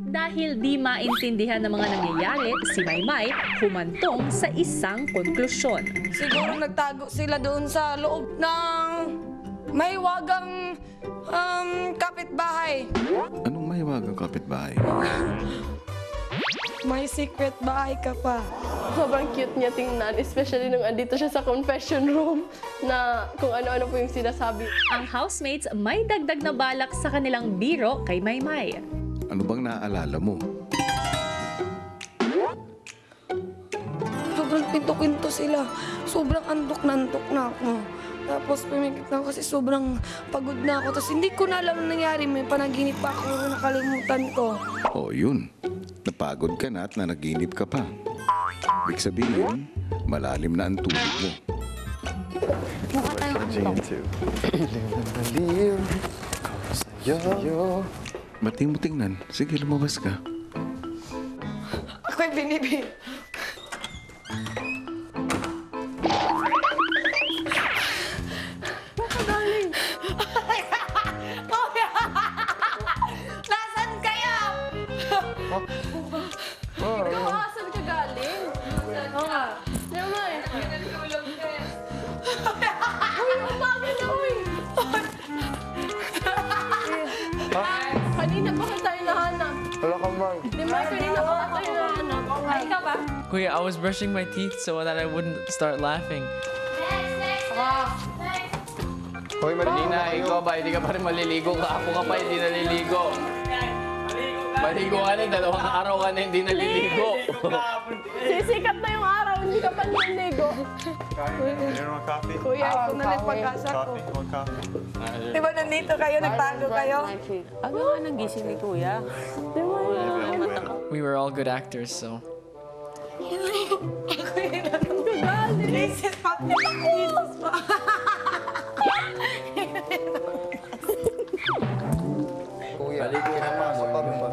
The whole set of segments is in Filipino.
Dahil di maintindihan ng mga nangyayari, si Maymay humantong sa isang konklusyon. Siguro nagtago sila doon sa loob ng may wagang kapitbahay. Anong may wagang kapitbahay? May secret bahay ka pa. Sobrang cute niya tingnan, especially nung andito siya sa confession room na kung ano-ano po yung sinasabi. Ang housemates may dagdag na balak sa kanilang biro kay Maymay. Ano bang naaalala mo? Sobrang pinto-pinto sila. Sobrang andok-nandok na ako. Tapos pumikit na ako kasi sobrang pagod na ako. Tapos hindi ko na alam na nangyari. May panaginip pa ako na nakalimutan ko. Oh, yun. Napagod ka na at nanaginip ka pa. Ibig sabihin, malalim na ang tulog mo. Ba't di mo tingnan? Sige, lumabas ka. Ako'y binibig. Nasaan kayo? Ikaw, asan ka galing? Oo nga. Naman. Uy, umaga na, uy. Kanina pa tayo nahanap. Wala kang bag. Di ba, kanina pa tayo nahanap. Ay, ikaw ba? Kuya, I was brushing my teeth so that I wouldn't start laughing. Hoy, Hindi maliligo na, kayo. ikaw ba? Hindi ka pa rin maliligo. Kahapon ka pa hindi naliligo. Maligo ka na, 2 araw ka na hindi naliligo. Sisikat na yung araw, hindi ka pa naliligo. Kuya, ito na lang pag-asa ko. Di ba nandito kayo, nagtago kayo? Ano nga nang gising ni Kuya? We were all good actors, so. Jesus pa. Jesus pa. Kuya, Maligo ka na, sa tabi pa.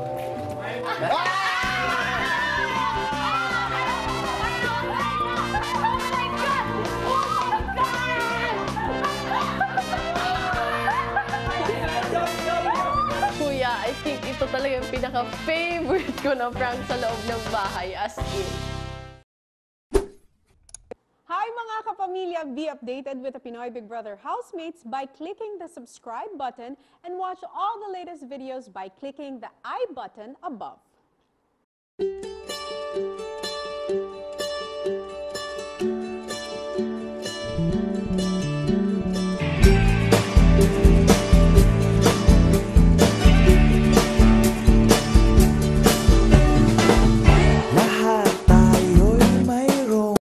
Kuya, I think ito talaga yung pinaka-favorite ko na prank sa loob ng bahay, as in. Hi mga kapamilya! Be updated with the Pinoy Big Brother housemates by clicking the subscribe button and watch all the latest videos by clicking the I button above.